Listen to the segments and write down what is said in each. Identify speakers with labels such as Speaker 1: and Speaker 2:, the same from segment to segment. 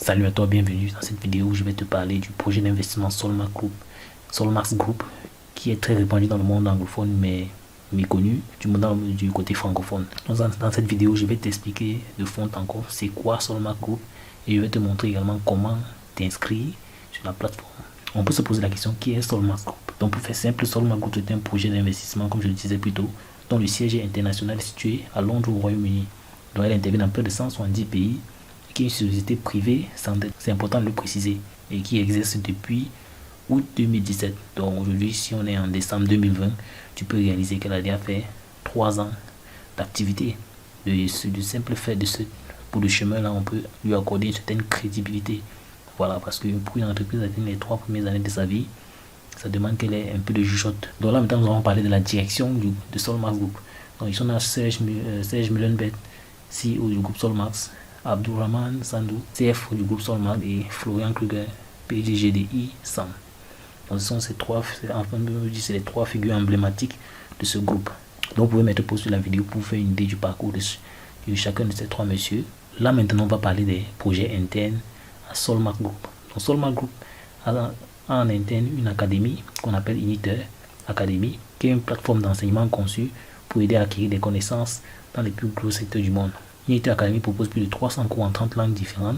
Speaker 1: Salut à toi, bienvenue dans cette vidéo où je vais te parler du projet d'investissement Solmax Group, qui est très répandu dans le monde anglophone mais méconnu du côté francophone. Dans cette vidéo, je vais t'expliquer de fond en comble c'est quoi Solmax Group et je vais te montrer également comment t'inscrire sur la plateforme. On peut se poser la question, qui est Solmax Group? Donc pour faire simple, Solmax Group est un projet d'investissement, comme je le disais plus tôt, dont le siège est international situé à Londres au Royaume-Uni. Donc elle intervient dans près de 170 pays, qui est une société privée, c'est important de le préciser, et qui exerce depuis août 2017. Donc aujourd'hui, si on est en décembre 2020, tu peux réaliser qu'elle a déjà fait 3 ans d'activité. Du simple fait de ce bout de chemin là, on peut lui accorder une certaine crédibilité. Voilà, parce que pour une entreprise atteindre les 3 premières années de sa vie, ça demande qu'elle ait un peu de jugeote. Donc là maintenant, nous allons parler de la direction de Solmax Group. Donc ici on a Serge Mullenberg, CEO du groupe Solmax, Abdurrahman Sandou, CFO du groupe Solmax, et Florian Kruger, PDG SAM. Donc ce sont c'est les 3 figures emblématiques de ce groupe. Donc vous pouvez mettre pause sur la vidéo pour faire une idée du parcours de chacun de ces 3 messieurs. Là maintenant on va parler des projets internes à Solmax Group. Donc Solmax Group a en interne une académie qu'on appelle Initer Academy, qui est une plateforme d'enseignement conçue pour aider à acquérir des connaissances dans les plus gros secteurs du monde. Initer Academy propose plus de 300 cours en 30 langues différentes,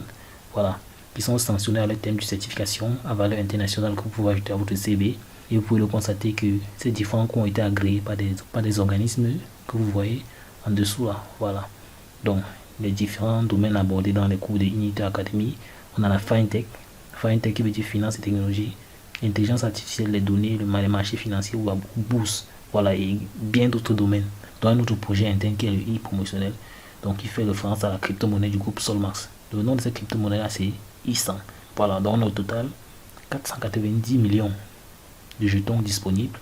Speaker 1: voilà, qui sont sanctionnés à le thème de certification à valeur internationale que vous pouvez ajouter à votre CV. Et vous pouvez le constater que ces différents cours ont été agréés par des organismes que vous voyez en dessous là, voilà. Donc les différents domaines abordés dans les cours de Initer Academy, on a la FinTech qui veut dire finance et technologie, intelligence artificielle, les données, les marchés financiers ou la bourse, voilà, et bien d'autres domaines. Dans un autre projet interne qui est le e-promotionnel, donc qui fait référence à la crypto-monnaie du groupe Solmax. Le nom de cette crypto-monnaie là c'est e100. Voilà, donc on a au total 490 millions de jetons disponibles,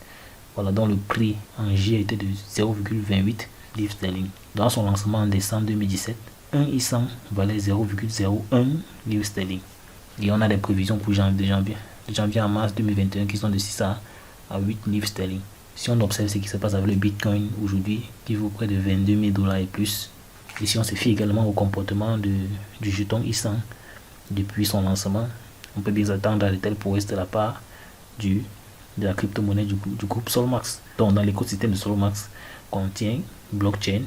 Speaker 1: voilà, dont le prix en J était de 0,28 livres sterling. Dans son lancement en décembre 2017, un e100 valait 0,01 livres sterling. Et on a des prévisions pour de janvier à mars 2021 qui sont de 6 à 8 livres sterling. Si on observe ce qui se passe avec le Bitcoin aujourd'hui, qui vaut près de 22 000 dollars et plus, et si on se fie également au comportement du jeton e100 depuis son lancement, on peut bien attendre à de telles prouesses de la part de la crypto-monnaie du groupe Solmax. Donc dans l'écosystème de Solmax contient blockchain,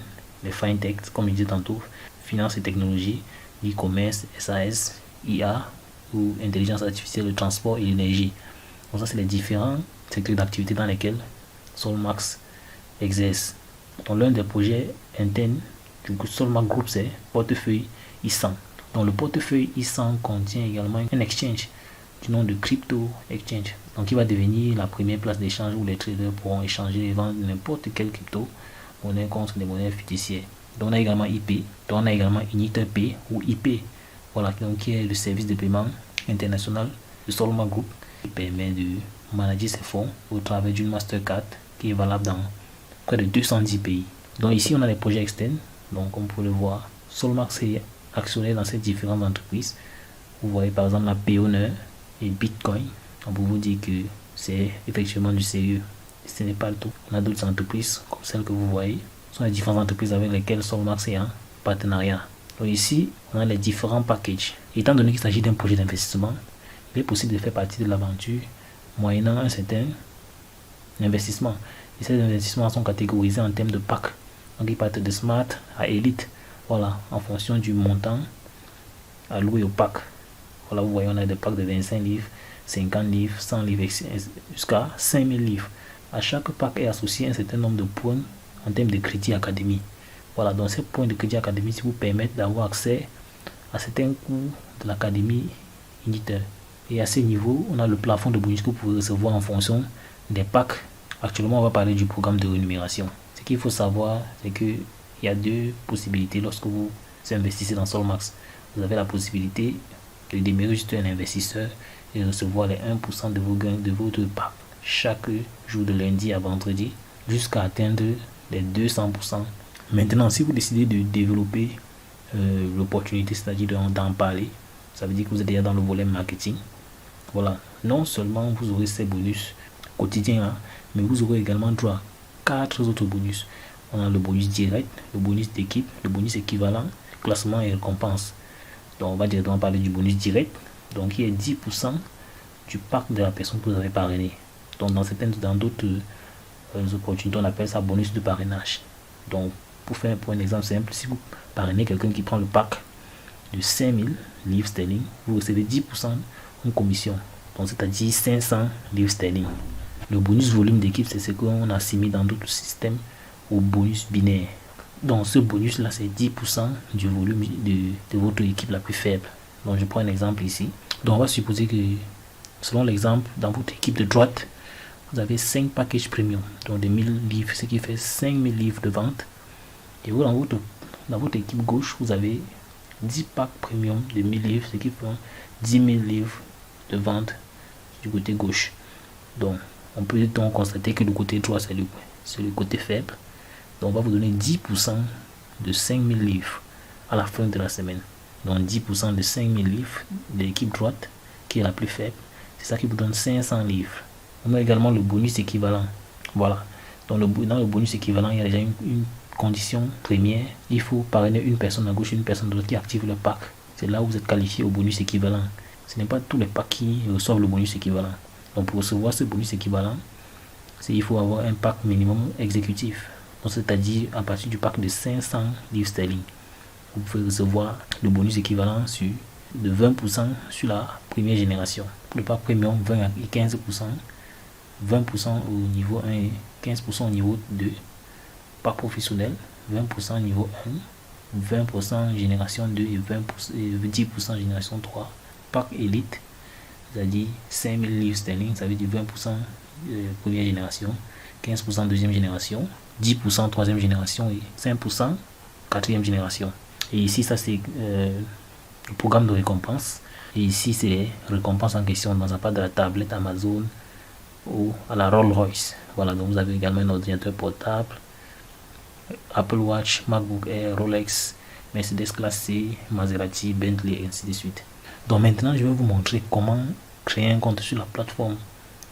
Speaker 1: les fintech, comme je disais tantôt, finance et technologie, e-commerce, SAS, IA, ou intelligence artificielle, le transport et l'énergie. Donc ça c'est les différents secteurs d'activité dans lesquels Solmax exerce. Donc l'un des projets internes du Solmax Group c'est portefeuille e100. Donc le portefeuille e100 contient également un exchange du nom de Crypto Exchange. Donc il va devenir la première place d'échange où les traders pourront échanger et vendre n'importe quelle crypto monnaie contre des monnaies fictitives. Donc on a également IP, donc on a également Initer Pay ou IP. Voilà, donc qui est le service de paiement international de Solmax Group, qui permet de manager ses fonds au travers d'une Mastercard qui est valable dans près de 210 pays. Donc ici on a les projets externes, donc comme vous pouvez le voir, Solmax est actionnaire dans ces différentes entreprises. Vous voyez par exemple la Payoneer et Bitcoin. On peut vous dire que c'est effectivement du sérieux. Ce n'est pas le tout. On a d'autres entreprises comme celles que vous voyez. Ce sont les différentes entreprises avec lesquelles Solmax est en partenariat. Donc ici, on a les différents packages. Étant donné qu'il s'agit d'un projet d'investissement, il est possible de faire partie de l'aventure moyennant un certain investissement. Et ces investissements sont catégorisés en termes de packs. Donc ils partent de Smart à Elite. Voilà, en fonction du montant alloué au pack. Voilà, vous voyez, on a des packs de 25 livres, 50 livres, 100 livres, jusqu'à 5000 livres. À chaque pack est associé un certain nombre de points en termes de crédit académie. Voilà, donc ces points de crédit académie vous permettent d'avoir accès à certains cours de l'académie Initer. Et à ce niveau, on a le plafond de bonus que vous pouvez recevoir en fonction des packs. Actuellement, on va parler du programme de rémunération. Ce qu'il faut savoir, c'est qu'il y a 2 possibilités lorsque vous investissez dans Solmax. Vous avez la possibilité de demeurer juste un investisseur et recevoir les 1% de vos gains de votre pack chaque jour de lundi à vendredi jusqu'à atteindre les 200%. Maintenant, si vous décidez de développer l'opportunité, c'est-à-dire d'en parler, ça veut dire que vous êtes déjà dans le volet marketing. Voilà, non seulement vous aurez ces bonus quotidiens, hein, mais vous aurez également droit à 4 autres bonus. On a le bonus direct, le bonus d'équipe, le bonus équivalent, classement et récompense. Donc on va directement parler du bonus direct, donc qui est 10% du parc de la personne que vous avez parrainé. Donc dans d'autres opportunités, on appelle ça bonus de parrainage. Donc pour un exemple simple, si vous parrainez quelqu'un qui prend le pack de 5000 livres sterling, vous recevez 10% en commission. Donc c'est-à-dire 500 livres sterling. Le bonus volume d'équipe, c'est ce qu'on a assimilé dans d'autres systèmes au bonus binaire. Donc ce bonus là, c'est 10% du volume de votre équipe la plus faible. Donc je prends un exemple ici. Donc on va supposer que, selon l'exemple, dans votre équipe de droite, vous avez 5 packages premium, donc de 1000 livres, ce qui fait 5000 livres de vente. Et vous, dans votre équipe gauche, vous avez 10 packs premium de 1000 livres, ce qui fait 10 000 livres de vente du côté gauche. Donc on peut donc constater que le côté droit, c'est le côté faible. Donc on va vous donner 10% de 5000 livres à la fin de la semaine. Donc 10% de 5000 livres de l'équipe droite, qui est la plus faible, c'est ça qui vous donne 500 livres. On a également le bonus équivalent. Voilà. Donc dans le bonus équivalent, il y a déjà une condition première. Il faut parrainer une personne à gauche et une personne à droite qui active le pack. C'est là où vous êtes qualifié au bonus équivalent. Ce n'est pas tous les packs qui reçoivent le bonus équivalent. Donc pour recevoir ce bonus équivalent, il faut avoir un pack minimum exécutif. Donc c'est-à-dire à partir du pack de 500 livres sterling, vous pouvez recevoir le bonus équivalent de 20% sur la première génération. Pour le pack premium, 20 et 15%. 20% au niveau 1 et 15% au niveau 2. Pack professionnel, 20% niveau 1, 20% génération 2 et 10% génération 3. Pack élite, c'est-à-dire 5000 livres sterling, ça veut dire 20% première génération, 15% deuxième génération, 10% troisième génération et 5% quatrième génération. Et ici, ça c'est le programme de récompense. Et ici, c'est les récompenses en question dans un part de la tablette Amazon ou à la Rolls-Royce. Voilà, donc vous avez également un ordinateur portable, Apple Watch, MacBook Air, Rolex, Mercedes classe C, Maserati, Bentley et ainsi de suite. Donc maintenant, je vais vous montrer comment créer un compte sur la plateforme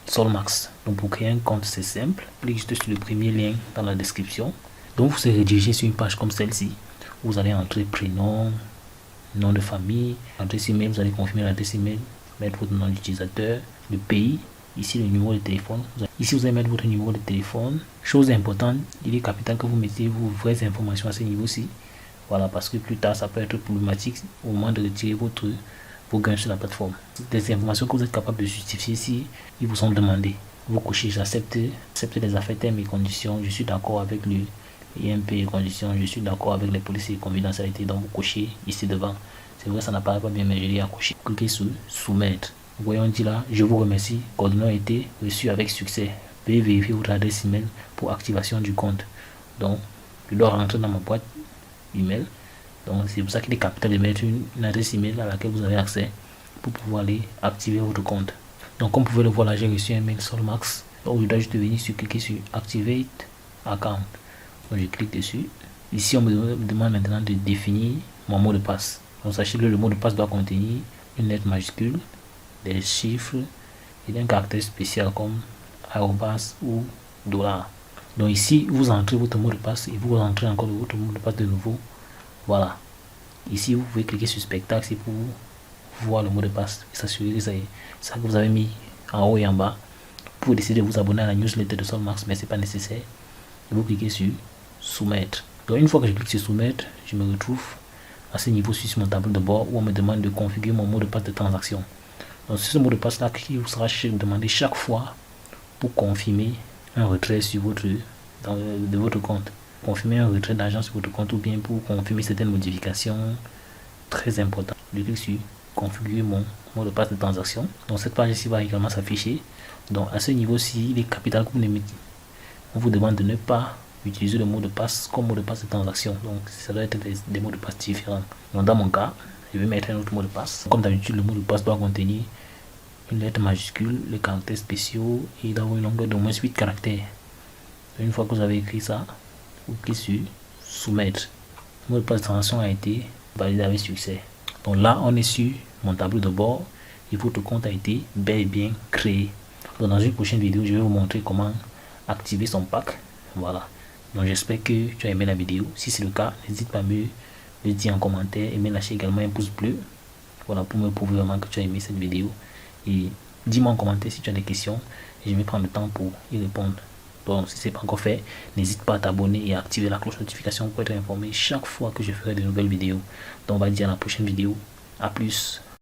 Speaker 1: Solmax. Donc pour créer un compte, c'est simple. Cliquez juste sur le premier lien dans la description. Donc vous serez redirigé sur une page comme celle-ci. Vous allez entrer prénom, nom de famille, adresse email, vous allez confirmer l'adresse email, mettre votre nom d'utilisateur, le pays, ici le numéro de téléphone. Ici vous allez mettre votre numéro de téléphone. Chose importante, il est capital que vous mettez vos vraies informations à ce niveau-ci. Voilà, parce que plus tard ça peut être problématique au moment de retirer vos gains sur la plateforme. Des informations que vous êtes capable de justifier si ils vous sont demandés. Vous cochez j'accepte les affaires, termes et conditions, je suis d'accord avec le IMP et conditions, je suis d'accord avec les policiers et confidentialité. Donc vous cochez ici devant. C'est vrai, ça n'apparaît pas bien, mais je l'ai à cocher. Cliquez sur soumettre. Vous voyez, on dit là, je vous remercie, coordonnées ont été reçues avec succès. Veuillez vérifier votre adresse email pour activation du compte. Donc je dois rentrer dans ma boîte email. Donc c'est pour ça qu'il est capital de mettre une adresse email à laquelle vous avez accès pour pouvoir aller activer votre compte. Donc comme vous pouvez le voir là, j'ai reçu un mail Solmax. Donc je dois juste venir cliquer sur Activate Account. Donc je clique dessus. Ici on me demande maintenant de définir mon mot de passe. Donc sachez que le mot de passe doit contenir une lettre majuscule, des chiffres et un caractère spécial comme arrobas ou $. Donc ici vous entrez votre mot de passe et vous entrez encore votre mot de passe de nouveau. Voilà. Ici vous pouvez cliquer sur spectacle pour voir le mot de passe et s'assurer que c'est ça que vous avez mis en haut et en bas. Pour décider de vous abonner à la newsletter de Solmax, mais c'est pas nécessaire. Et vous cliquez sur soumettre. Donc une fois que je clique sur soumettre, je me retrouve à ce niveau sur mon tableau de bord où on me demande de configurer mon mot de passe de transaction. Donc c'est ce mot de passe là qui vous sera demandé chaque fois pour confirmer un retrait sur de votre compte. Confirmer un retrait d'argent sur votre compte ou bien pour confirmer certaines modifications très importantes. Je clique sur configurer mon mot de passe de transaction. Donc cette page ici va également s'afficher. Donc à ce niveau-ci, il est capital que vous mettez. On vous demande de ne pas utiliser le mot de passe comme mot de passe de transaction. Donc ça doit être des mots de passe différents. Donc dans mon cas, je vais mettre un autre mot de passe. Comme d'habitude, le mot de passe doit contenir une lettre majuscule, les caractères spéciaux et il doit avoir une longueur d'au moins 8 caractères. Donc, une fois que vous avez écrit ça, vous cliquez sur soumettre. Le mot de passe de transaction a été validé avec succès. Donc là, on est sur mon tableau de bord et votre compte a été bel et bien créé. Donc dans une prochaine vidéo, je vais vous montrer comment activer son pack. Voilà. Donc j'espère que tu as aimé la vidéo. Si c'est le cas, n'hésite pas à me le dire en commentaire et me lâcher également un pouce bleu Voilà, pour me prouver vraiment que tu as aimé cette vidéo. Et dis-moi en commentaire si tu as des questions. Et je vais prendre le temps pour y répondre. Donc, si ce n'est pas encore fait, n'hésite pas à t'abonner et à activer la cloche de notification pour être informé chaque fois que je ferai de nouvelles vidéos. Donc, on va dire à la prochaine vidéo. À plus.